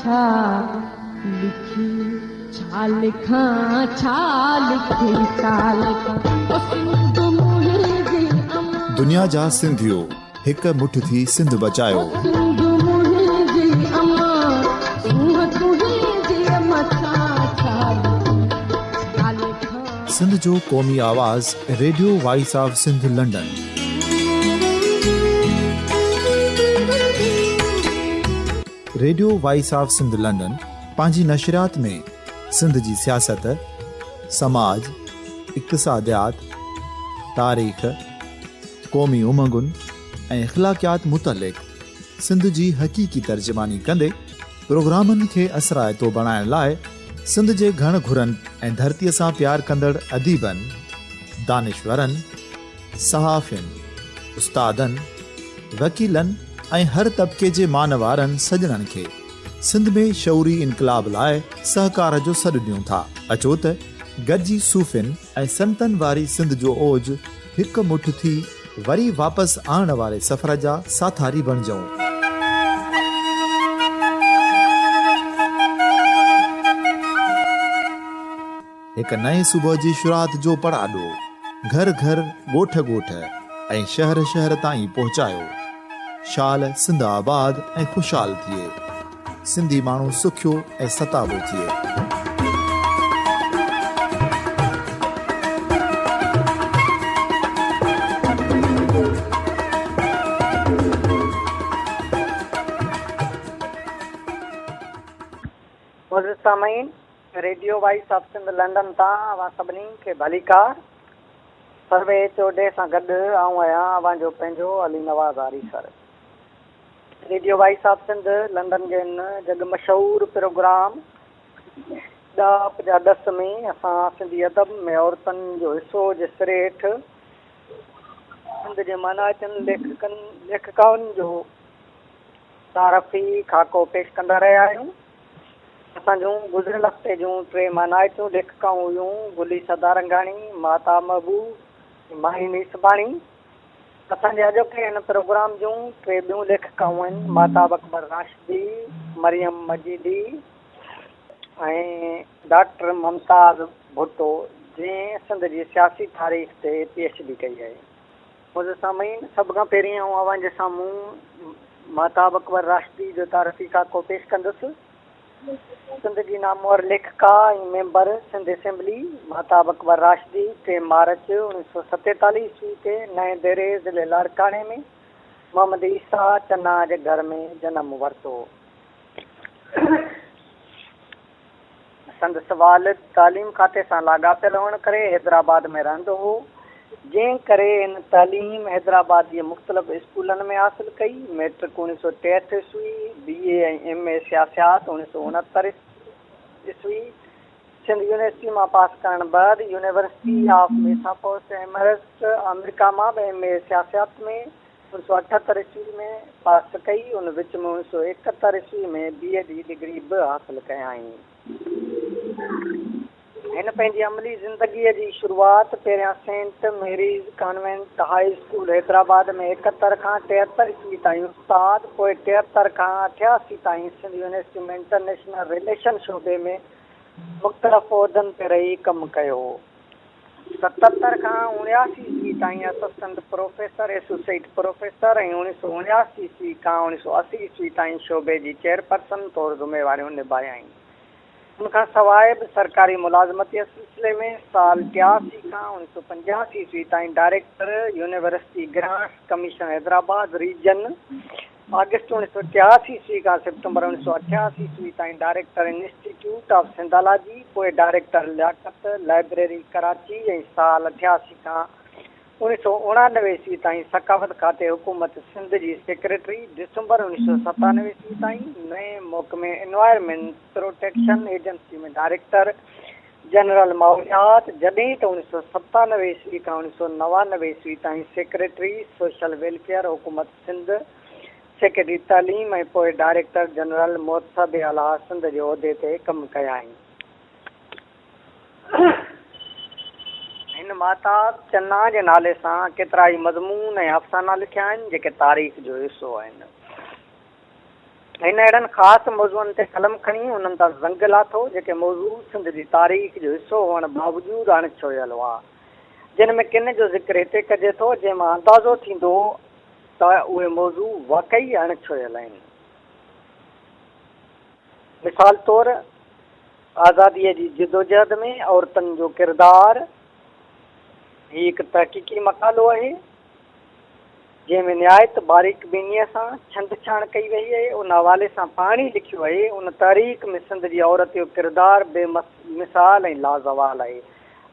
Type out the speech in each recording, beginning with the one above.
छा लिखी छा लिखां छा लिखी छा लिखां दुनिया जा सिंधियो हिक मुठ थी सिंध बचायो सिंध जो क़ौमी आवाज़ radio voice of Sindh London. Radio voice of Sindh London पंहिंजी नशरियात में सिंध जी सियासत, समाज, इक़्तिसादियात, तारीख़, क़ौमी उमंगुनि ऐं अख़लाक़ियात मुतलिक़ सिंध जी हक़ीक़ी तर्जुमानी कंदे प्रोग्रामनि खे असराइतो बणाइण लाइ सिंध जे घण घुरनि ऐं धरतीअ सां प्यार कंदड़ अदीबनि, दानिश्वरनि, सहाफ़ियुनि, उस्तादनि, वकीलनि ऐं हर तबिके जे मानवारनि सजणनि खे सिंध में शऊरी इनक़लाब लाइ सहकार जो सॾु ॾियूं था। अचो त गॾिजी सूफ़ियुनि ऐं संतनि वारी सिंध जो ओज हिक मुठ थी वरी वापसि आणण वारे सफ़र जा साथारी बणिजऊं। हिक नए सुबुह जी शुरूआत जो पड़ाॾो घर घर, ॻोठ ॻोठ ऐं शहर शहर ताईं पहुचायो। शाल सिंध आबाद ऐं ख़ुशहाल थिए, सिंधी माण्हू सुखियो ऐं सताबो थिए। Sameen, radio voice of Sindh London तां अवां सभिनी खे भलीकार। सर्वे चोॾे सां गॾु आऊं आहियां अवां जो पंहिंजो अली नवाज़ आरी sir. Radio voice of Sindh London जे जग मशहूर प्रोग्राम ॾाप जा ॾस में असां सिंधी अदब में औरतनि जो हिसो जे सिरे हेठि सिंध जे मानाइतनि लेखकाउनि जो तारफ़ी खाको पेश कंदा रहिया आहियूं। असांजूं गुज़िरियल हफ़्ते जूं 3 मानाइतूं लेखकाऊं हुयूं गुली सदारंगाणी, माता महबूब, माहिनी सबाणी। असांजे अॼोके हिन प्रोग्राम जूं 3 ॿियूं लेखकाऊं आहिनि, माता अकबर राशिदी, मरियम मजीदी ऐं डॉक्टर मुमताज़ भुट्टो, जंहिं सिंध जी सियासी तारीख़ ते PhD कई आहे। मुंहिंजे साम्हूं सभ खां पहिरीं आऊं अव्हां जे साम्हूं माता अकबर राशिदी जो तारीफ़ी खाको पेश कंदुसि। सिंध जी नामवर लेखिका ऐं मेंबर सिंध असेंबली माता अकबर राशिदी 3 मार्च 1947 ईस्वी ते नए देरे ज़िले लाड़काणे में मोहम्मद ईसा चन्ना जे घर में जनम वरितो। संदसि वालिद तालीम खाते सां लाॻापियल हुअण करे हैदराबाद में रहंदो हो, जंहिं करे हिन तालीम हैदराबाद जे मुख़्तलिफ़ स्कूलनि में हासिल कई। मैट्रिक 1963 ईस्वी, BA ऐं MA सियासियात 1969 ईस्वी। सिंध यूनिवर्सिटी मां पास करण बैदि university of Massachusetts Amherst America मां बि MA सियासियात में 1978 ईस्वी में पास कई। उन विच में 1971 ईस्वी में BA जी डिग्री बि हासिल कयाई। हिन पंहिंजी अमली ज़िंदगीअ जी शुरूआति पहिरियां Saint Mary's convent high school Hyderabad में 71 खां 73 ईस्वी ताईं उस्ताद, पोइ 73 खां 88 ताईं सिंध यूनिवर्सिटी में इंटरनेशनल रिलेशन शोबे में मुख़्तलिफ़ उहिदनि ते रही कमु कयो। 77 खां 79 ईस्वी ताईं असिस्टेंट प्रोफेसर, एसोसिएट प्रोफेसर ऐं 1979 ईस्वी खां 1980 ईस्वी ताईं शोबे जी चेयरपर्सन तौरु ज़िम्मेवारियूं निभायाई। उनखां सवाइ बि सरकारी मुलाज़मतीअ सिलसिले में साल 83 खां 1985 ईस्वी ताईं director university grants commission Hyderabad region, अगस्त 1983 ईस्वी खां सितंबर 1988 ईस्वी ताईं डायरेक्टर इंस्टीट्यूट ऑफ सिंधालॉजी, पोइ डायरेक्टर लियाकत लाइब्रेरी कराची ऐं साल 88 खां 1989 ईस्वी ताईं सकाफ़त खाते हुकूमत सिंध जी सेक्रेटरी, दिसंबर 1997 ईस्वी ताईं नए महकमे एनवायरमेंट प्रोटेक्शन एजेंसी में डायरेक्टर जनरल माहौलियात, जॾहिं त 1997 ईस्वी खां 1999 ईस्वी ताईं सेक्रेटरी सोशल वेलफेयर हुकूमत सिंध, सेक्रेटरी तालीम ऐं पोइ डायरेक्टर जनरल मुहतसिब आला सिंध जे उहिदे ते कमु कया आहिनि। हिन माता चन्ना जे नाले सां केतिरा ई मज़मून ऐं अफ़साना लिखिया आहिनि जेके तारीख़ जो हिसो आहिनि। हिन अहिड़नि ख़ासि मौज़ूअनि ते कलम खणी उन्हनि तां ज़ंग लाथो जेके मौज़ू सिंध जी तारीख़ जो हिसो हुअण बावजूदु अणछोयल हुआ, जिन में किन जो ज़िक्र हिते कजे थो जंहिंमां अंदाज़ो थींदो त उहे मौज़ू वाक़ई अणछोयल आहिनि। मिसाल तौरु आज़ादीअ जी जिदोजहद में औरतुनि जो किरदारु ही हिकु तहक़ीक़ी मक़ालो आहे जंहिंमें निहायत बारीक बीनीअ सां छंड छाण कई वई आहे। उन हवाले सां पाणी लिखियो आहे, उन तारीख़ में सिंध जी औरत जो किरदारु बेमिसाल ऐं लाज़वाल आहे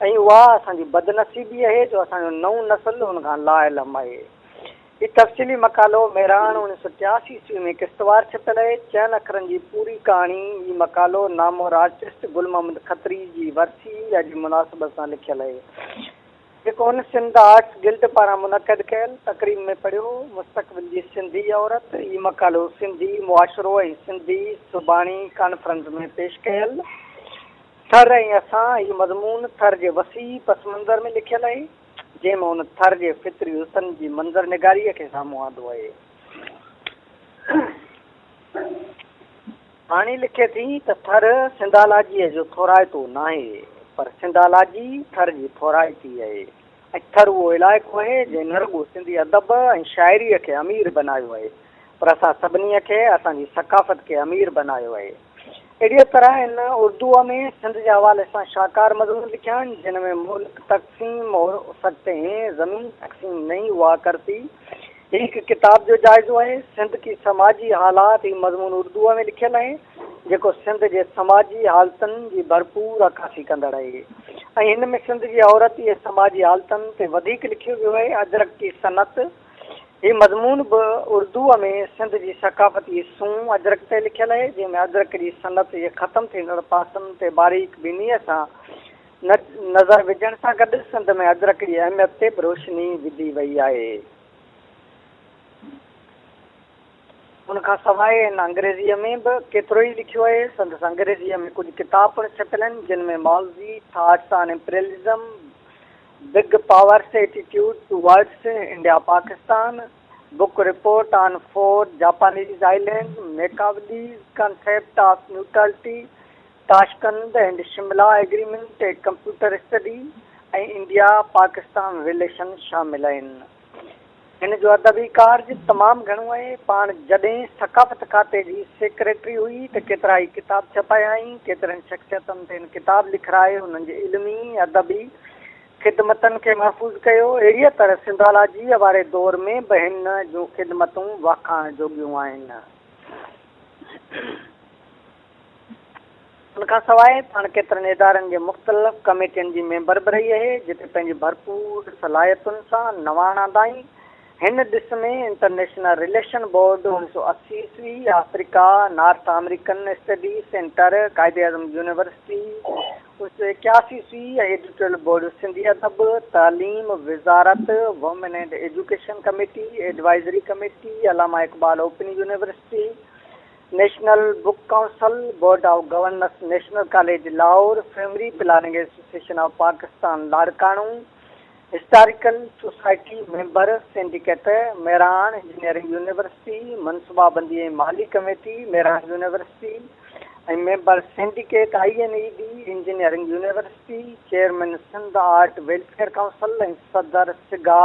ऐं उहा असांजी बदनसीबी आहे जो असांजो नओं नसुल हुन खां लाइलम आहे। हीउ तफ़सीली मक़ालो मेरान 1983 ईस्वी में किश्तवार छपियल आहे। 4 अखरनि जी पूरी कहाणी हीउ मक़ालो नामोर आर्टिस्ट गुल मोहम्मद खत्री जी वरसी जी मुनासिबत सां लिखियल आहे, जेको हुन सिंध आर्ट्स गिल्ड पारां मुनक़द कयल तक़रीब में पढ़ियो। मुस्तक़बिल जी सिंधी औरत हीउ मक़ालो सिंधी मुआशिरो ऐं सिंधी सुबाणी कॉन्फ्रेंस में पेश कयल। थर ऐं असां हीउ मज़मून थर जे वसी पसमंज़र में लिखियल आहे, जंहिंमें हुन थर जे फितरी हुसन जी मंज़र निगारीअ खे साम्हूं आंदो आहे। हाणे लिखे थी त थर सिंधालाजीअ जो थोराइतो न आहे, पर सिंधालाजी थर जी थोराइती आहे ऐं थर उहो इलाइक़ो आहे जंहिं न रुॻो सिंधी अदब ऐं शाइरीअ खे अमीर बनायो आहे, पर असां सभिनी खे असांजी सक़ाफ़त खे अमीर बनायो आहे। अहिड़ीअ तरह हिन उर्दूअ में सिंध जे हवाले सां शाहकार मज़मून लिखिया आहिनि, जिन में मुल्क तक़सीम हो सकते हैं ज़मीन तक़सीम नहीं हुआ करती हिकु किताब जो जाइज़ो आहे। सिंध की समाजी हालात ही मज़मून उर्दूअ में लिखियल आहे, जेको सिंध जे समाजी हालतुनि जी भरपूर अकासी कंदड़ आहे ऐं हिन में सिंध जी औरत जे समाजी हालतुनि ते वधीक लिखियो वियो आहे। अजरक की सनत हीउ मज़मून बि उर्दूअ में सिंध जी सक़ाफ़ती सूं अजरक ते लिखियल आहे, जंहिंमें अजरक जी सनत जे ख़तमु थींदड़ पासनि ते बारीक बीनीअ सां नज़र विझण सां गॾु सिंध में अजरक जी अहमियत ते बि रोशनी विधी वई आहे। उनखां सवाइ हिन अंग्रेज़ीअ में बि केतिरो ई लिखियो आहे। संदसि अंग्रेज़ीअ में कुझु किताब पिणु छपियल आहिनि, जिन में मौलवी thoughts on imperialism, big powers attitude towards India Pakistan, book report on 4 Japanese island, Machiavelli's concept of neutrality, Tashkent and Shimla agreement, a computer study ऐं इंडिया पाकिस्तान रिलेशन शामिल आहिनि। हिन जो अदबी कार्ज तमामु घणो आहे। पाण जॾहिं सक़ाफ़त खाते जी सेक्रेटरी हुई त केतिरा ई किताब छपाया आहिनि, केतिरनि शख़्सियतुनि ते हिन किताब लिखाए हुननि जे इल्मी अदबी ख़िदमतनि खे महफ़ूज़ कयो। अहिड़ीअ तरह सिंधालाजीअ वारे दौर में बि हिन जूं ख़िदमतूं वाखाण जोॻियूं आहिनि। उनखां सवाइ पाण केतिरनि इदारनि जे मुख़्तलिफ़ कमेटियुनि जी मेंबर बि रही आहे, जिते पंहिंजी भरपूर सलाहियतुनि सां नवाण आंदाई। हिन ॾिस में इंटरनेशनल रिलेशन बोर्ड 1980 ईस्वी, Africa north American study centre, कायदे आज़म यूनिवर्सिटी 1981 ईस्वी, एडिटोरियल बोर्ड सिंधी अदब, तालीम वज़ारत, women and education committee, advisory committee, Allama Iqbal open university, national book council, board of governors national college Lahore, family planning association of Pakistan Larkana, historical society member syndicate Mehran engineering university, मनसूबाबंदी ऐं माली committee Mehran university ऐं member syndicate INED engineering university, chairman Sindh art welfare council ऐं सदर सिगा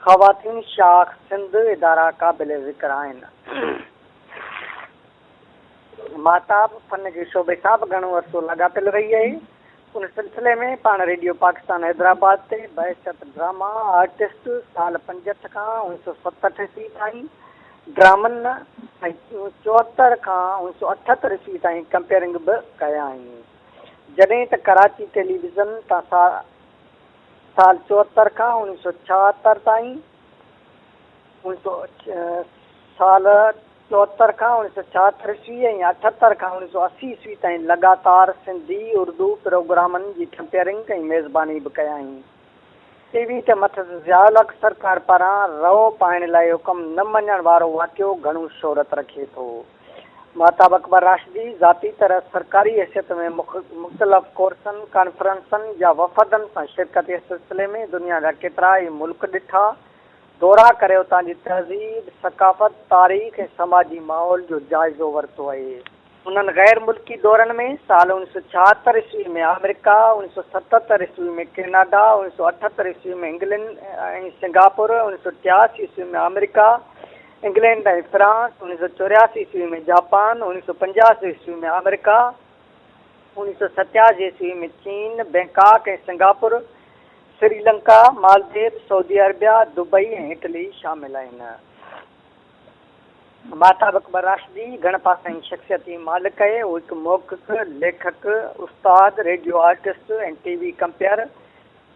ख़वातीन शाख सिंध इदारा क़ाबिल ज़िक्र आहिनि। माताब फन जे शोबे सां बि घणो अरसो लाॻापियल रही आहे। उन सिलसिले में पाण रेडियो पाकिस्तान हैदराबाद ते बहशत ड्रामा आर्टिस्ट साल 65 खां 1967 ईस्वी ताईं ड्रामनि ऐं 74 खां 1978 ईस्वी ताईं कंपेयरिंग बि कया आहिनि, जॾहिं त कराची टेलीविज़न तां साल 74 खां 1976 ताईं साल 74 खां 1976 ईस्वी ऐं 78 खां 1980 ईस्वी ताईं लगातार सिंधी उर्दू प्रोग्रामनि जी कंपेयरिंग ऐं मेज़बानी बि कया आहिनि। TV ते मथस ज़ियाउल हक़ सरकार पारां रओ पाइण लाइ हुकम न मञण वारो वाक़ियो घणो शोहरत रखे थो। महताब अकबर राशिदी ज़ाती तरह सरकारी हैसियत में मुख़्तलिफ़ कोर्सनि कॉन्फ्रेंसनि या वफ़दनि सां शिरकत जे सिलसिले में दुनिया जा केतिरा ई मुल्क ॾिठा दौरा करे उतां जी तहज़ीब, सकाफ़त, तारीख़ ऐं समाजी माहौल जो जाइज़ो वरितो आहे। उन्हनि गैर मुल्की दौरनि में साल 1976 ईस्वी में अमेरिका, 1977 ईस्वी में कैनेडा, 1978 ईस्वी में इंग्लैंड ऐं सिंगापुर, 1983 ईस्वी में अमेरिका, इंग्लैंड ऐं फ्रांस, 1984 ईस्वी में जापान, 1985 ईस्वी में अमेरिका, 1987 ईस्वी में चीन, बैंकॉक ऐं Singapore, Sri Lanka, Maldives, Saudi Arabia, Dubai ऐं इटली शामिल आहिनि। महताब अकबर राशिदी घण पासाई शख़्सियती मालिक आहे। उहो हिकु मौक़िक़, लेखक, उस्ताद, रेडियो आर्टिस्ट ऐं टीवी कंपेयर,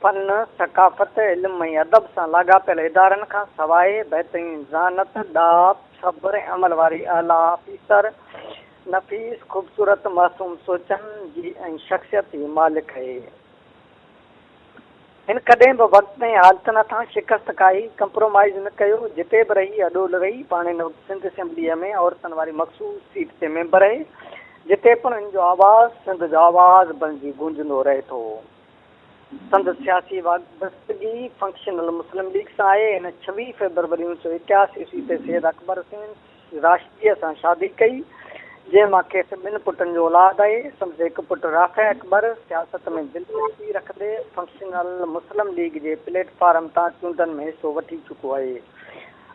फन, सकाफ़त, इल्म ऐं अदब सां लाॻापियल इदारनि खां सवाइ बहितरीन ज़ानत, ॾाप, सब्र ऐं अमल वारी आला ऑफिसर, नफ़ीस, ख़ूबसूरत, मासूम सोचनि जी ऐं शख़्सियती मालिक आहे। हिन कॾहिं बि वक़्त ऐं हालतुनि सां शिकस्त खाई, कंप्रोमाइज़ न कयो। जिते बि रही अॾोल रही। पाण हिन वक़्तु सिंध असेंबलीअ में औरतुनि वारी मख़सूस सीट ते मेंबर आहे, जिते पिणु हिन जो आवाज़ सिंध जो आवाज़ बणिजी गूंजंदो रहे थो। संद सियासी वाबस्तगी फंक्शनल मुस्लिम लीग सां आहे। हिन 26 फरवरी 1981 ईस्वी ते सैयद अकबर हुसैन राशिदीअ सां शादी कई, जंहिं मां खेसि 2 पुटनि जो औलाद आहे। संदसि हिकु पुटु राफ़े अकबर सियासत में दिलचस्पी रखंदे फंक्शनल मुस्लिम लीग जे प्लेटफॉर्म तां चूंडनि में हिसो वठी चुको आहे।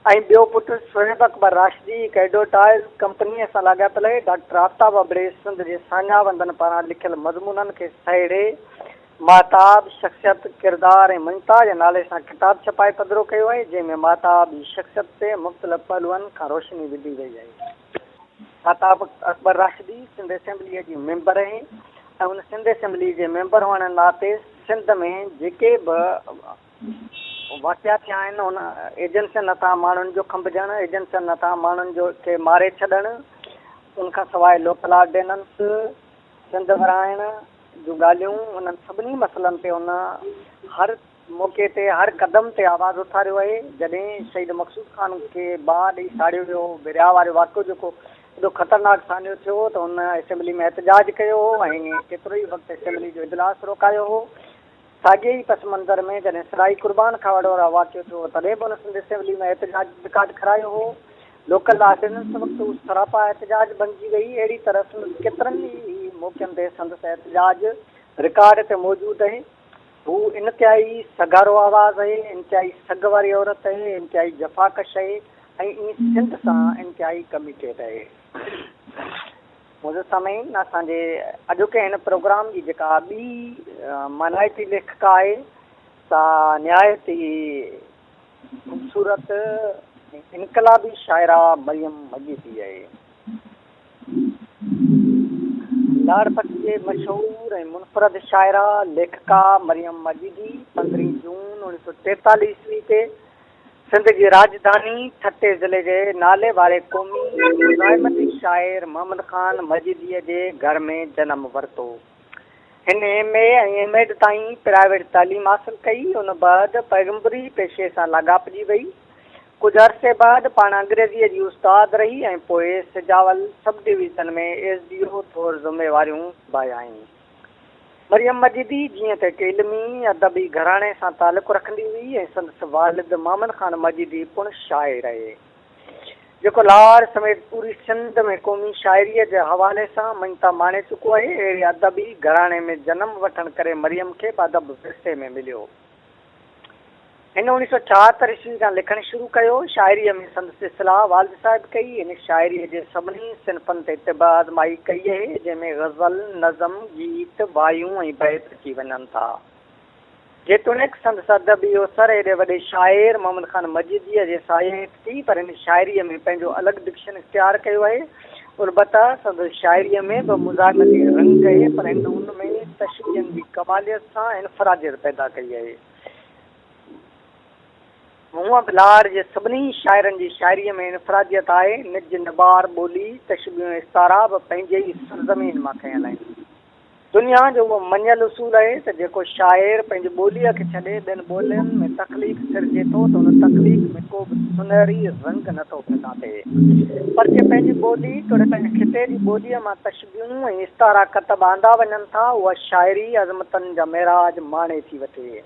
ऐं ॿियो पुटु शोएब अकबर राशिदी हिकु एडवर्टाइज़ कंपनीअ सां लाॻापियल आहे। डॉक्टर आफ्ताब अबड़े सिंध जे सान्यावंदनि पारां लिखियल मज़मूननि खे सहेड़े महताब, शख़्सियत, किरदार ऐं मुमताज़ नाले सां किताबु छपाए पधिरो कयो आहे, जंहिंमें महताब जी शख़्सियत ते मुख़्तलिफ़ पहलुअनि खां रोशनी विधी वई आहे। महताब अकबर राशिदी सिंध असेंबलीअ जी मेंबर आहे ऐं उन सिंध असेंबली जे मेंबर हुअण नाते सिंध में जेके बि वाक़िया थिया आहिनि उन एजेंसियुनि तां माण्हुनि जो खंभिजणु, एजेंसियुनि तां माण्हुनि जो खे मारे छॾणु, उनखां सवाइ लोकल ऑर्डिनेंस, सिंध विराइण जूं ॻाल्हियूं, उन्हनि सभिनी मसइलनि ते उन हर मौक़े ते हर क़दम ते आवाज़ु उथारियो आहे। जॾहिं शहीद मक़सूद ख़ान खे बाहि ॾेई साड़ियो वियो, विरिया वारो वाक़ियो जेको एॾो ख़तरनाक सानियो थियो त उन असेंबली में एहतजाज कयो हो ऐं केतिरो ई वक़्तु असेंबली जो इजलास रोकायो हो। साॻिए ई पस मंज़र में जॾहिं सराई कुर्बान खां वॾो वारो वाक़ियो थियो तॾहिं बि उन सिंध असेंबली में एहतजाज रिकॉर्ड करायो हो। लोकल ऑर्डिनेंस वक़्तु उहो सरापा एहतजाज बणिजी वई। अहिड़ी तरह केतिरनि ई मौक़नि ते संदसि एहतजाज रिकॉर्ड ते मौजूदु आहे। हू इंतिहाई सगारो आवाज़ आहे, इंतिहाई सग वारी औरत आहे, इंतिहाई जफ़ाकश आहे ऐं इन सिंध सां इंतिहाई कमिटेड आहे। मुंहिंजो सामीन असांजे अॼोके हिन प्रोग्राम जी जेका ॿी मनाइती लेखिका आहे सा निहायत ई ख़ूबसूरत इनकलाबी शाइरा मरियम मजीदी आहे। लाड़पत जे मशहूर ऐं मुनफ़रद शाइरा लेखिका मरियम मजीदी 15 जून 1943 ईस्वी ते सिंध जी राजधानी ठट्टे ज़िले जे नाले वारे क़ौमी मुज़ाहिमती शाइर मोहम्मद ख़ान मजीदीअ जे घर में जनमु वरितो। हिन MA ऐं MAd ताईं प्राइवेट तालीम हासिलु कई। उन बैदि पैगम्बरी पेशे सां लाॻापिजी वई। कुझु अरसे बाद पाण अंग्रेज़ीअ जी उस्ताद रही ऐं पोइ सिजावल सब डिवीज़न में SDO तौरु ज़िम्मेवारियूं निभायाईं। मरियम मजीदी जीअं त हिकु इल्मी अदबी घराणे सां तालुक़ु रखंदी हुई ऐं संदसि वालिद मोहम्मद ख़ान मजीदी पिणु शाइर आहे, जेको लाहौर समेत पूरी सिंध में क़ौमी शाइरीअ जे हवाले सां मञता माणे चुको आहे। अहिड़े अदबी घराणे में जनमु वठण करे मरियम खे अदब विरसे में मिलियो। हिन 1976 ईस्वी खां लिखणु शुरू कयो। शाइरीअ में संदसि इस्लाह वालिद साहिब कई। हिन शाइरीअ जे सभिनी सिन्फ़नि ते इतिबा आज़माई कई आहे, जंहिंमें ग़ज़ल, नज़म, गीत, वायूं ऐं बैत अची वञनि था। जेतोणीकि संदसि अदबी असर एॾे वॾे शाइर मोहम्मद ख़ान मजीदीअ जे साये हेठि थी, पर हिन शाइरीअ में पंहिंजो अलॻि डिक्शन इख़्तियार कयो आहे। अलबत्ता संदसि शाइरीअ में बि मुज़ाहिमती रंग आहे, पर हिन उन में तशरीहनि जी कमालियत सां इनफ़रादियत पैदा कई आहे। हूअं बि लाहौर जे सभिनी शाइरनि जी शाइरीअ में इनफ़रादियत आहे। निज निबार ॿोली तशबीह इस्तारा बि पंहिंजे ई सरज़मीन मां खयल आहिनि। दुनिया जो उहो मञियल उसूल आहे त जेको शाइर पंहिंजी ॿोलीअ खे छॾे ॿियनि ॿोलियुनि में तख़लीक़ सिरजे थो त हुन तख़लीक़ में को बि सुनहरी रंग नथो पैदा थिए, पर जे पंहिंजी ॿोली तोड़े पंहिंजे खिते जी ॿोलीअ मां तशबीहूं ऐं इस्तारा कतब आंदा वञनि था, उहा शाइरी अज़मतनि जा मेराज माणे थी वठे।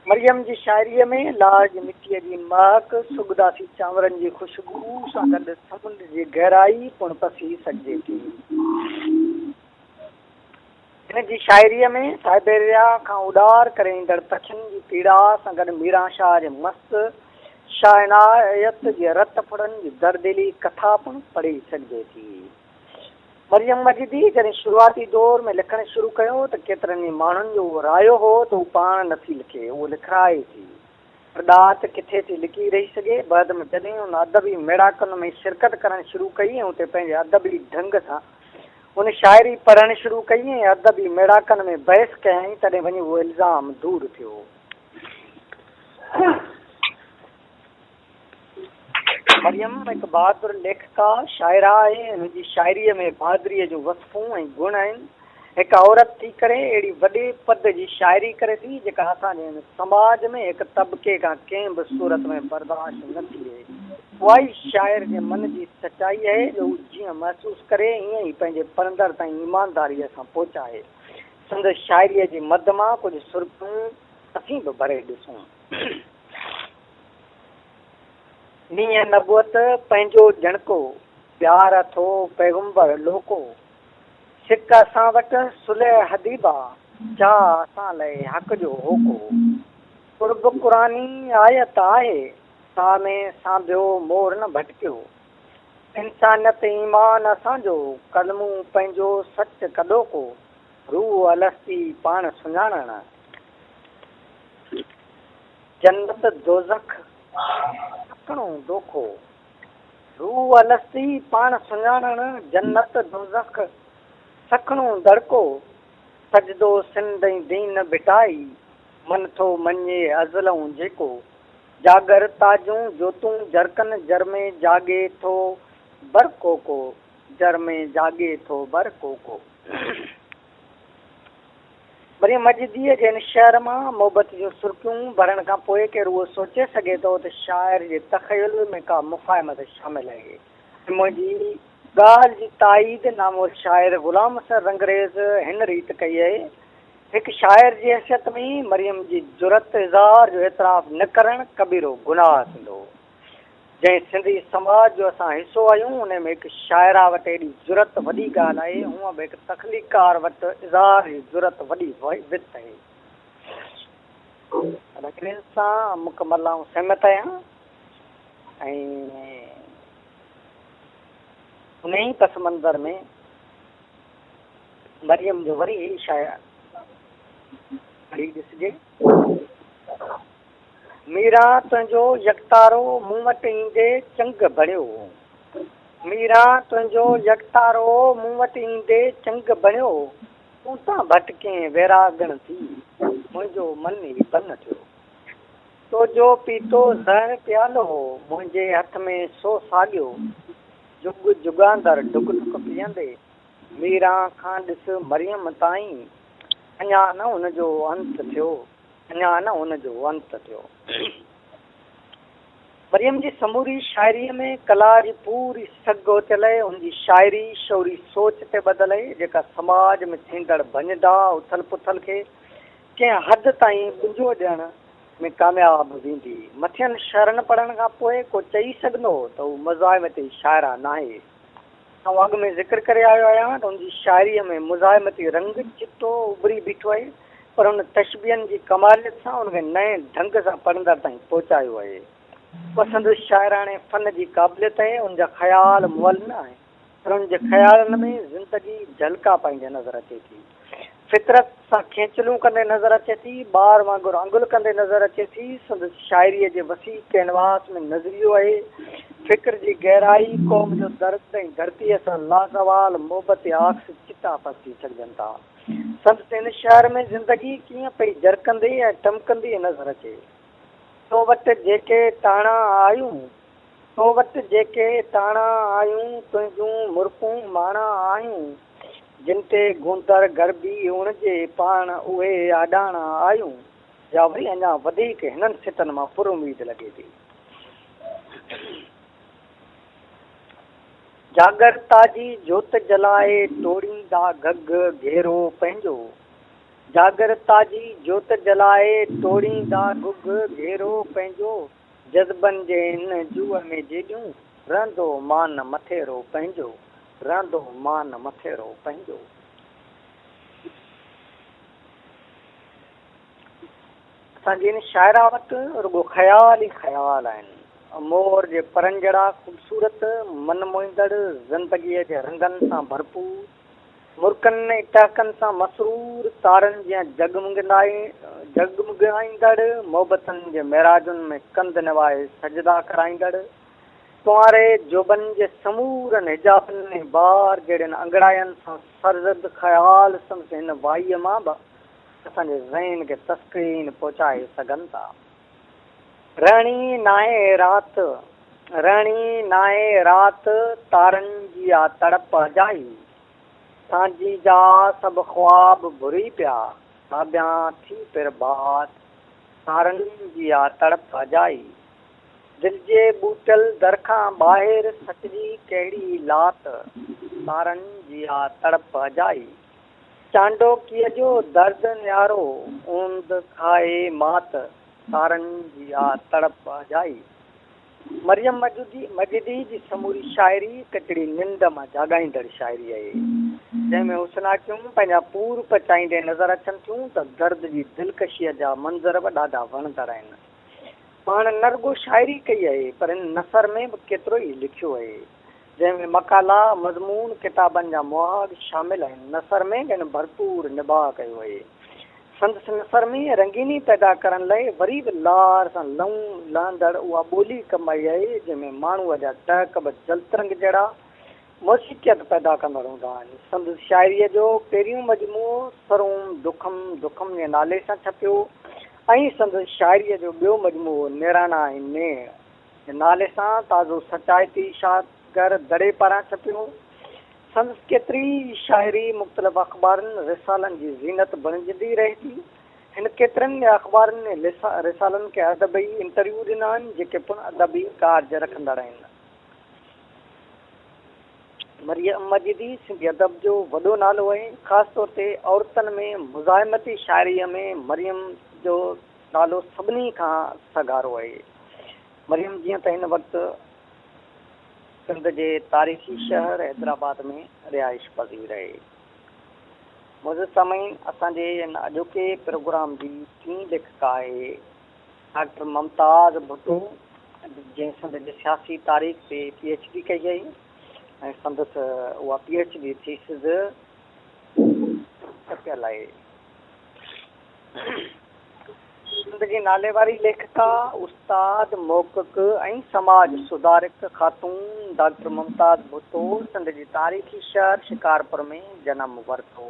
मरियम जी शाइरीअ में लाज मिटीअ जी महक, सुगदासी चांवरनि जी ख़ुशबू सां गॾु समुंड जी गहराई पुण पसी सघिजे थी। हिन जी शाइरीअ में साइबेरिया खां उॾार करे ईंदड़ पखियुनि जी पीड़ा सां गॾु मीरा शाह जे मस्तु शाइनायत जे रत फुड़नि जी दर्दिली कथा पिणु पढ़ी सघिजे थी। मरियम मजिदी जॾहिं शुरूआती दौर में लिखणु शुरू कयो त केतिरनि ई माण्हुनि जो उहो रायो हो त हू पाण नथी लिखे, उहो लिखाए थी, पर ॾात किथे थी लिकी रही सघे। बाद में जॾहिं हुन अदबी मेड़ाकनि में शिरकत करणु शुरू कई ऐं उते पंहिंजे अदबी ढंग सां हुन शाइरी पढ़णु शुरू कई ऐं अदबी मेड़ाकनि में बहस कयईं, तॾहिं वञी उहो इल्ज़ाम दूर थियो। मरियम हिकु बहादुर लेखिका शाइरा आहे। हुनजी शाइरीअ में बहादुरीअ जूं वसफ़ूं ऐं गुण आहिनि। हिकु औरत थी करे अहिड़ी वॾे पद जी शाइरी करे थी जेका असांजे समाज में हिकु तबिके खां कंहिं बि सूरत में बर्दाश्त न थिए। उहा ई शाइर जे मन जी सचाई आहे जो हू जीअं महसूसु करे ईअं ई पंहिंजे पढ़ंदड़ ताईं ईमानदारीअ सां पहुचाए। संदसि शाइरीअ जी मद मां कुझु सुर्खियूं असीं बि भरे ॾिसूं। नीअ नबूअत पंहिंजो जणको, प्यार अथो पैगंबर लोको, सिक असां वटि सुलह हदीबा, छा असां लाइ हक़ जो होको, कुर्ब क़ुरानी आयत आहे, साह में सांभियो मोर न भटकियो, इंसानियत ईमान असांजो, कलमूं पंहिंजो सच कॾो को, रूह अलस्ती पाण सुञाणण, जन्नत दोज़ख सखणो दोखो, रूह अलस्ती पाण सुञाणण, जन्नत दोज़ख सखणो दड़को, सजदो सिंध ऐं दीन बिटाई, मन थो मञे अज़लऊं जेको, जागर ताजूं जोतूं जरकन जर में जागे थो बरको को, जर में जागे थो बरको को। मरियम मजिदीअ जे हिन शहर मां मोहबत जूं सुर्खियूं भरण खां पोइ केरु उहो सोचे सघे थो त शाइर जे तख़यल में का मुफ़ाहिमत शामिल आहे। मुंहिंजी ॻाल्हि जी ताईद नामो शाइर ग़ुलाम असर रंगरेज़ हिन रीति कई आहे। हिकु शाइर जी हैसियत में मरियम जी जुरत इज़हार जो एतिराफ़ न करणु कबीरो गुनाह थींदो। जंहिं सिंधी समाज जो असां हिसो आहियूं उन में हिकु शाइरा वटि एॾी जुरत वॾी ॻाल्हि आहे, हूअं बि हिकु तख़लीकार वटि इज़हार जी जुरत वॾी वित आहे। हिन सां मुकमल ऐं सहमत आहियां ऐं उन ई पस मंज़र में मरियम जो वरी ई शाइर पढ़ी ॾिसिजे। मीरा तुंहिंजो यकतारो मूं वटि ईंदे चंग बणियो, मीरा तुंहिंजो यकतारो मूं वटि ईंदे चंग बणियो, तूं त भटके वैरागण थी, मुंहिंजो मन ई बन थियो, तुंहिंजो पीतो ज़हर प्यालो मुंहिंजे हथ में सो साॻियो, जुग जुगांदर डुक डुक पीअंदे, मीरा खां ॾिस मरियम ताईं, अञा न हुनजो अंत थियो, अञा न हुनजो अंत थियो। मरियम जी समूरी शाइरीअ में कला जी पूरी सघ थियल आहे। हुनजी शाइरी शौरी सोच ते ॿधल आहे जेका समाज में थींदड़ भञदा उथल पुथल खे कंहिं हद ताईं ॿुंझो ॾियण में कामयाबु वेंदी। मथियनि शरण पढ़ण खां पोइ को चई सघंदो त हू मुज़ाहिमती शाइरा न आहे। ऐं अॻु में ज़िक्र करे आयो आहियां त हुनजी शाइरीअ में मुज़ाहिमती रंग चिटो उभरी बीठो आहे, पर हुन तशबीहनि जी कमालियत सां हुनखे नए ढंग सां पढ़ंदड़ ताईं पहुचायो आहे। पसंदि शाइराणे फ़न जी क़ाबिलियत आहे, हुनजा ख़्याल मुअल न आहे, पर हुनजे ख़्यालनि में ज़िंदगी झलका पाईंदे नज़र अचे थी, फितरत सां खेचलूं कंदे नज़र अचे थी, ॿार वांगुरु अंगुल कंदे नज़र अचे थी। संदसि शाइरीअ जे वसी कैनवास में नज़रियो आहे, फ़िक्र जी गहराई, क़ौम जो दर्द ऐं धरतीअ सां लाज़वाल मोहबत आक्स चिटा पसी सघजनि था। संदसि हिन शहर में ज़िंदगी कीअं पई जरकंदी ऐं टमकंदी नज़र अचे। तो वटि जेके टाणा आयूं, तो वटि जेके टाणा आयूं, तुंहिंजूं मुर्कूं माणा आयूं, जिन ते गूंदर गरबी उणिजे पाण उहे आॾाणा आयूं। या वरी अञा वधीक हिननि सिटनि मां पुर उमीद लॻे थी। जागरता जी जोत जलाए तोड़ींदा घग घेरो पंहिंजो, जागरता जी जोत जलाए तोड़ींदा गुग घेरो पंहिंजो जज़्बनि जे हिन जूअ में जेॾियूं रहंदो मान मथेरो पंहिंजो रहंदो मान मथेरो पंहिंजो। असांजी इन शाइरा वटि रुगो ख़्याल ई ख़्याल आहिनि। मोर जे परनि जहिड़ा ख़ूबसूरत मन मोहींदड़ ज़िंदगीअ जे रंगनि सां भरपूर मुर्कनि इटाकनि सां मसरूर तारनि जीअं जगमगाईंदड़ मोहबतनि जे मेराजुनि में कंध निवाए सजदा कराईंदड़ कुंवारे जोबनि जे समूरनि हिजाबनि ऐं बार जहिड़नि अंगड़ाइनि सां सरज़द ख़्याल सम्झ हिन वाईअ मां बि असांजे ज़हन खे तस्कीन पहुचाए सघनि था। रहणी नाहे राति तारनि जी आ तड़प अजाई सांझी जा सभु ख्वाब भुरी पिया साबियां थी पिर बात तारनि जी आ तड़प अजाई दिलि जे ॿूटल दर खां ॿाहिरि सचजी कहिड़ी लात तारनि जी आ तड़प अजाई चांडोकीअ जो दर्द न्यारो ऊंद खाए मात तारनि जी आ तड़प अजाई। मरियम मजिदी जी समूरी शाइरी कचड़ी निंड मां जाॻाईंदड़ शाइरी आहे जंहिंमें हुस्नाकियूं पंहिंजा पूर पचाईंदे नज़र अचनि थियूं त दर्द जी दिलकशीअ जा मंज़र बि ॾाढा वणंदड़ आहिनि। पाण न रुगो शाइरी कई आहे पर हिन नसर में बि केतिरो ई लिखियो आहे जंहिंमें मकाला मज़मून किताबनि जा मुहाग शामिल आहिनि। नसर में हिन भरपूर निबाह कयो आहे। संदसि नसर में रंगीनी पैदा करण लाइ वरी बि लार सां लहंदड़ उहा ॿोली कमाई आहे जंहिंमें माण्हूअ जा टहक बि जलतरंग जहिड़ा मौसीक़ियत पैदा कंदड़ हूंदा आहिनि। संदसि शाइरीअ जो पहिरियों मजमूओ सरोम दुखम जे नाले सां छपियो ऐं संदसि शाइरीअ जो ॿियो मजमूओ निराना ऐं ने नाले सां ताज़ो सचाइती शादगर दड़े पारां छपियो। संदसि केतिरी शाइरी मुख़्तलिफ़ अख़बारनि रिसालनि जी ज़ीनत बणिजंदी रहे थी। हिन केतिरनि अख़बारनि ऐं रिसालनि खे अदबी इंटरव्यू ॾिना आहिनि जेके पुन अदबी कार्ज रखंदड़ आहिनि। मरियम मजिदी सिंधी अदब जो वॾो नालो आहे। ख़ासि तौर ते औरतुनि में मुज़ाहिमती शाइरीअ में मरियम जो नालो सभिनी खां सगारो आहे। मरियम जीअं त हिन वक़्तु सिंध जे तारीख़ी शहर हैदराबाद में रिहाइश पज़ीर आहे। मुज़िद सामीन असांजे हिन अॼोके प्रोग्राम जी टीं लेखिका आहे डॉक्टर मुमताज़ भुट्टो जंहिं सिंध जे सियासी तारीख़ ते PhD कई आहे ऐं संदसि उहा PhD थीसिस छपियल आहे। सिंध जी नाले वारी लेखिका उस्ताद मोहक़क़ ऐं समाज सुधारक ख़ातून डॉक्टर मुमताज़ भुट्टो सिंध जी तारीख़ी शहर शिकारपुर में जनम वरितो।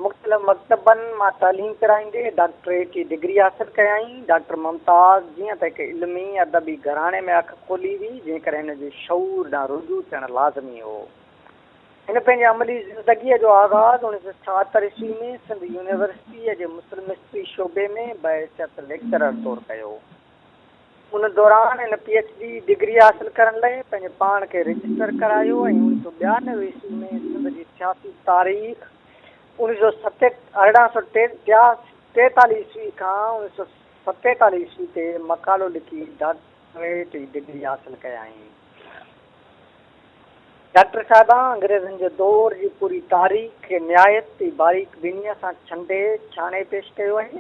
मुख़्तलिफ़ मकतबनि मां तालीम कराईंदे डॉक्टरेट जी डिग्री हासिल कयाई। डॉक्टर मुमताज़ जीअं त हिकु इल्मी अदबी घराणे में अखि खोली हुई जंहिं करे हिन जो शऊर ॾांहुं रुजू थियणु लाज़मी हो। हिन पंहिंजे अमली ज़िंदगीअ जो आगाज़ 1976 ईस्वी में सिंध यूनिवर्सिटीअ जे मुस्लिम हिस्ट्री शोबे में बहसियत लेक्चरर तौरु कयो। उन दौरान हिन PhD डिग्री हासिल करण लाइ पंहिंजे पाण खे रजिस्टर करायो ऐं 1992 ईस्वी में सिंध जी सियासी तारीख़ 1843 ईस्वी खां 1947 ईस्वी ते मकालो लिखी डॉक्टरेट जी डिग्री हासिल कयाई। डॉक्टर साहिबा अंग्रेज़नि जे दौर जी पूरी तारीख़ खे निहायत ई बारीक बीनीअ सां छाणे पेश कयो आहे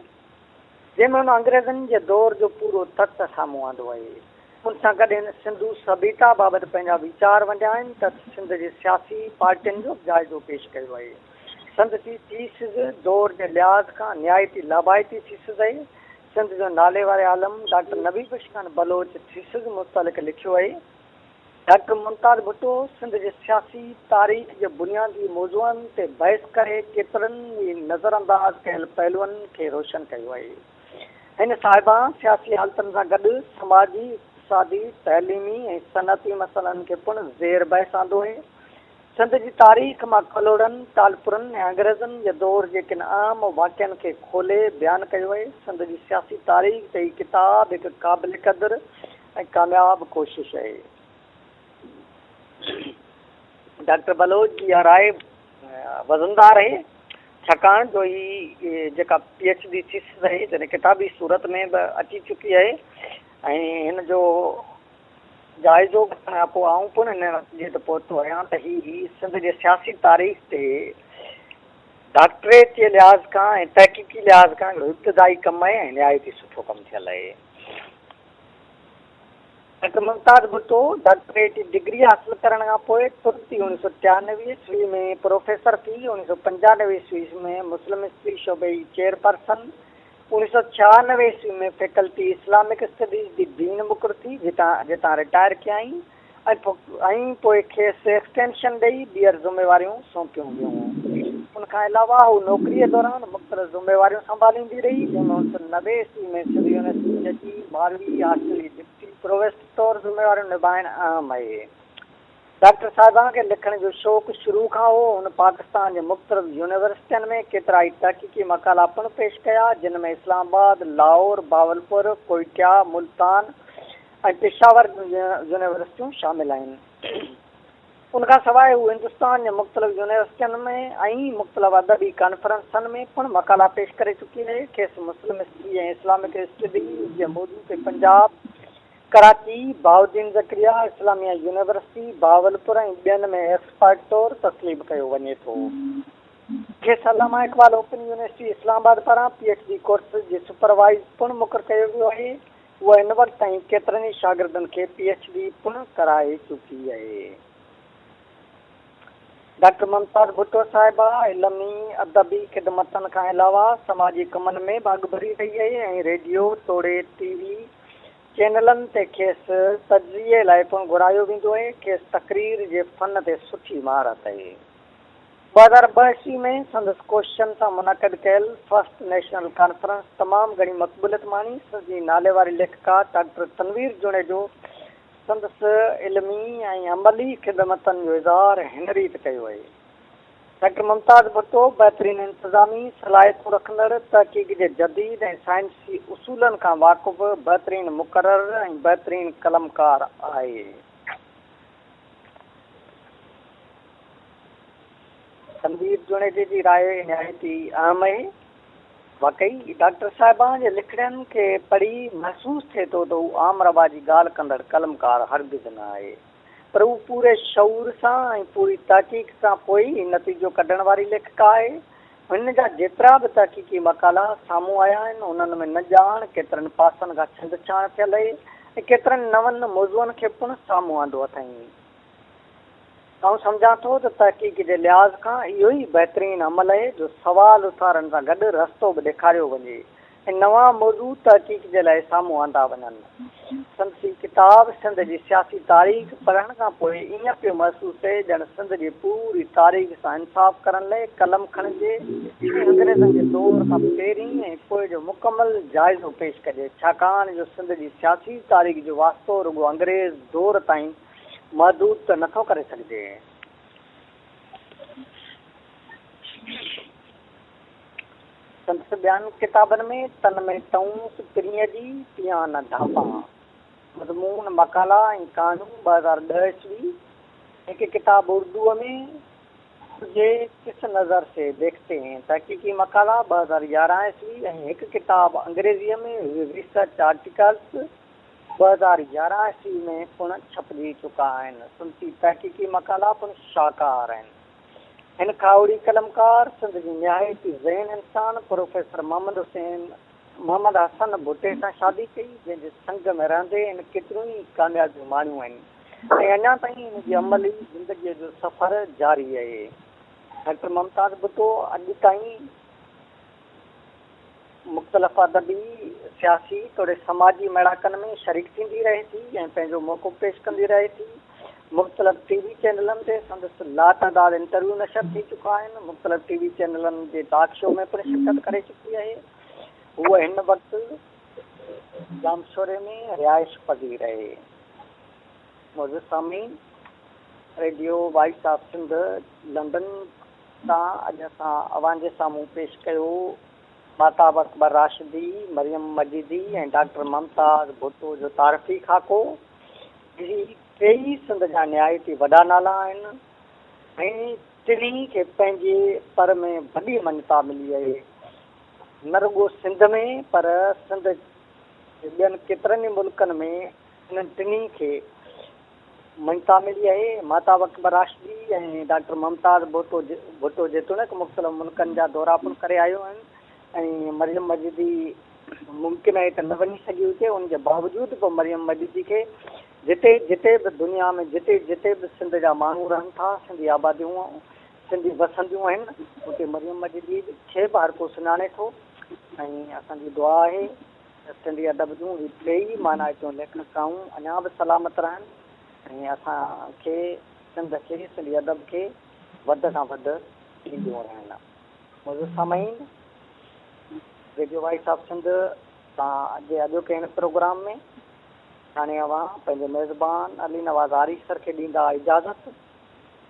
जंहिंमें हुन अंग्रेज़नि जे दौर जो पूरो तख़्त साम्हूं आंदो आहे। उन सां गॾु हिन सिंधू सभ्यता बाबति पंहिंजा वीचार वंडिया आहिनि त सिंध जे सियासी पार्टियुनि जो जाइज़ो पेश कयो आहे। सिंध जी थीसिस दौर जे लिहाज़ खां निहायती लाभाइती थीसिस आहे। सिंध जो नाले वारे आलम डॉक्टर नबी बख्श बलोच थीसिस मुतलिक़ लिखियो आहे। डॉक्टर मुमताज़ भुट्टो सिंध जे सियासी तारीख़ जे बुनियादी मौज़ूअनि ते बहस करे केतिरनि ई नज़रअंदाज़ कयल पहलुअनि खे रोशन कयो आहे। हिन साहिबा सियासी हालतुनि सां गॾु समाजी इक़्तिसादी तइलीमी ऐं सनअती मसइलनि खे पिणु ज़ेर बहस आंदो आहे। सिंध जी तारीख़ मां कलोड़नि तालपुरनि ऐं अंग्रेज़नि जे दौर जे किन आम वाक़िअनि खे खोले बयानु कयो आहे। सिंध जी सियासी तारीख़ ते हीअ किताबु हिकु क़ाबिल क़दुरु ऐं कामयाबु कोशिशि आहे। डॉक्टर बलोच जी इहा राय वज़नदार आहे छाकाणि जो ही जेका PhD थीसिस आहे जॾहिं किताबी सूरत में बि अची चुकी आहे ऐं हिन जो जाइज़ो खां पोइ आऊं पुन हिन नतीजे ते पहुतो आहियां त ही सिंध जे सियासी तारीख़ ते डॉक्टरेट जे लिहाज़ खां ऐं तहक़ीक़ी लिहाज़ खां हिकिड़ो इब्तिदाई कमु आहे ऐं निहायती सुठो कमु थियल आहे। डॉक्टर मुमताज़ भुट्टो डॉक्टरेट जी डिग्री हासिल करण खां पोइ तुरंत ई 1993 ईस्वी में प्रोफेसर थी, 1995 ईस्वी में मुस्लिम हिस्ट्री शोबे जी चेयरपर्सन, 1996 ईस्वी में फैकल्टी इस्लामिक स्टडीज़ जी डीन मुक़ररु थी, जितां रिटायर कयाई ऐं पोइ खेसि एक्सटेंशन ॾेई ॿीहर ज़िम्मेवारियूं सौंपियूं वियूं। उनखां अलावा हू नौकरीअ दौरान मुख़्तलिफ़ ज़िम्मेवारियूं संभालींदी रही, जंहिंमें 1990 ईस्वी में सिंध यूनिवर्सिटी जी 12वीं हॉस्टल जी डिप्टी प्रोवेस्ट तौरु ज़िम्मेवारियूं निभाइणु अहम आहे। डॉक्टर साहिबा खे लिखण जो शौक़ु शुरू खां हो। हुन पाकिस्तान जे मुख़्तलिफ़ यूनिवर्सिटियुनि में केतिरा ई तहक़ीक़ी मक़ाला पिणु पेश कया, जिन में इस्लामाबाद, लाहौर, बावलपुर, कोइटा, मुल्तान ऐं पेशावर यूनिवर्सिटियूं शामिल आहिनि। उनखां सवाइ हू हिंदुस्तान जे मुख़्तलिफ़ यूनिवर्सिटियुनि में ऐं मुख़्तलिफ़ अदबी कॉन्फ्रेंसनि में पिणु मक़ाला पेश करे चुकी आहे। खेसि मुस्लिम हिस्ट्री ऐं इस्लामिक स्टडीज़ जे मौजू ते पंजाब, कराची, बहाउद्दीन ज़करिया इस्लामिया यूनिवर्सिटी, बावलपुर ऐं ॿियनि में एक्सपर्ट तौरु तस्लीब कयो वञे थो। खेसि अलामा इक़बाल ओपन यूनिवर्सिटी इस्लामाबाद पारां PhD कोर्स जे सुपरवाइज़ पिणु मुक़ररु कयो वियो आहे। उहा हिन वक़्तु ताईं केतिरनि ई शागिर्दनि खे PhD पिणु कराए चुकी आहे। डॉक्टर मुमताज़ भुट्टो साहिबा इल्मी अदबी ख़िदमतनि खां अलावा समाजी कमनि में भाॻ भरी रही आहे ऐं रेडियो तोड़े TV चैनलनि ते खेसि तजज़िये लाइ पिणु घुरायो वेंदो आहे। खेसि तक़रीर जे फ़न ते सुठी महारत आहे। 2002 ईस्वी में संदसि कोशिशनि सां मुनक़िद कयल फर्स्ट नेशनल कॉन्फ्रेंस तमामु घणी मक़बूलियत माणी। संदसि नाले वारी लेखकार डॉक्टर तनवीर जुनेजो संदसि इल्मी ऐं अमली ख़िदमतनि जो इज़हार हिन रीति कयो आहे। डॉक्टर मुमताज़ भुट्टो बहितरीन इंतज़ामी सलाहियतूं रखंदड़, तहक़ीक़ जे जदीद ऐं साइंसी उसूलनि खां वाक़ुफ़, बहितरीन मुक़रर ऐं बहितरीन कलमकार आहे। तनवीर जुनेजे जी राय निहायती अहम आहे। वाकई डॉक्टर साहिबा जे लिखड़नि खे पढ़ी महसूसु थिए थो त हू आम रवा जी ॻाल्हि कंदड़ कलमकार हरगिज़ न आहे, पर हू पूरे शऊर सां ऐं पूरी तहक़ीक़ सां पोइ ई नतीजो कढण वारी लेखिका आहे। हिन जा जेतिरा बि तहक़ीक़ी मक़ाला साम्हूं आया आहिनि, उन्हनि में न ॼाण केतिरनि पासनि खां छंछाण थियल आहे ऐं केतिरनि नवनि मौज़ूअनि खे पिणु साम्हूं आंदो अथई। आउं सम्झां थो त तहक़ीक़ जे लिहाज़ खां इहो ई बहितरीन अमल आहे जो सवाल उथारण सां गॾु रस्तो बि ॾेखारियो वञे ऐं नवां मौज़ू तहक़ीक़ जे लाइ साम्हूं आंदा वञनि। संदसि किताब सिंध जी सियासी तारीख़ पढ़ण खां पोइ ईअं पियो महसूसु थिए ॼण सिंध जी पूरी तारीख़ सां इंसाफ़ करण लाइ कलम खणिजे, अंग्रेज़नि जे दौर खां पहिरीं ऐं पोइ जो मुकमल जाइज़ो पेश कजे, छाकाणि जो सिंध जी सियासी तारीख़ जो वास्तो रुॻो अंग्रेज़ दौर ताईं महदूद त नथो करे सघिजे। संदसि ॿियनि किताबनि में तन में तऊं पिरीअ जी पिया न ढापा, मज़मून मक़ाला ऐं कहाणियूं 2010 ईस्वी, हिकु किताब उर्दूअ में तुझे किस नज़र से देखते हैं तहक़ीक़ी मक़ाला 2011 ईस्वी ऐं हिकु किताब अंग्रेज़ीअ में रिसर्च आर्टिकल्स 2011 ईस्वी में पिणु छपजी चुका आहिनि। संदसि तहक़ीक़ी मक़ाला पिणु शाहकार आहिनि। हिन खावड़ी कलमकार सिंध जी निहायती ज़हन इंसान प्रोफेसर मोहम्मद हसन भुट्टे सां शादी कई, जंहिंजे संग में रहंदे हिन केतिरियूं ई कामयाबियूं माणियूं आहिनि ऐं अञा ताईं हिन जी अमली ज़िंदगीअ जो सफ़र जारी आहे। डॉक्टर मुमताज़ भुट्टो अॼु ताईं मुख़्तलिफ़ अदबी, सियासी तोड़े समाजी मेड़ाकनि में शरीक थींदी रहे थी ऐं पंहिंजो मौक़ो पेश कंदी रहे थी। मुख़्तलिफ़ TV चैनलनि ते संदसि लातदाद इंटरव्यू नशर थी चुका आहिनि। मुख़्तलिफ़ TV चैनलनि जे टॉक शो में पिणु शिरकत करे चुकी आहे। हूअ हिन वक़्तु जामशोरे में रिहाइश पज़ीर आहे। मौजूद Sameen, radio voice of Sindh London सां अॼु असां अवां जे साम्हूं पेश कयो माताब अकबर राशिदी, मरियम मजीदी ऐं डॉक्टर मुमताज़ भुट्टो जो तारीफ़ी खाको। टेई सिंध जा निहायती वॾा नाला आहिनि ऐं टिनी खे पंहिंजे पर में वॾी मान्यता मिली आहे, न रुॻो सिंध में पर सिंध ॿियनि केतिरनि ई मुल्कनि में इन्हनि टिनी खे मान्यता मिली आहे। माता अकबर आशरी ऐं डॉक्टर मुमताज़ भुट्टो जेतोणीकि मुख़्तलिफ़ मुल्कनि जा दौरा पिणु करे आयो आहिनि, ऐं मरियम मजिदी मुमकिन आहे त न वञी सघी हुजे, उनजे बावजूदि बि मरियम मजिदी खे जिते जिते बि दुनिया में जिते जिते बि सिंध जा माण्हू रहनि था, सिंधी आबादियूं सिंधी वसंदियूं आहिनि, उते मरियम मजिदी खे बि हर को सुञाणे थो। ऐं असांजी दुआ आहे त सिंधी अदब जूं ही टे ई माना हितां लेखकाऊं अञा बि सलामत रहनि ऐं असांखे सिंध खे सिंधी अदब खे वधि खां वधि ॾींदियूं रहनि। मुंहिंजो सामाईन रेडियो वॉइस ऑफ सिंध तव्हांजे अॼोके हिन प्रोग्राम में हाणे अवां पंहिंजे मेज़बान अली नवाज़ आरिफ़ सर खे ॾींदा इजाज़त।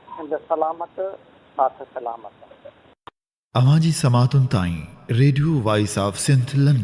सिंध सलामत, साथ सलामत। अवां जी समातुनि ताईं radio voice of Sindh London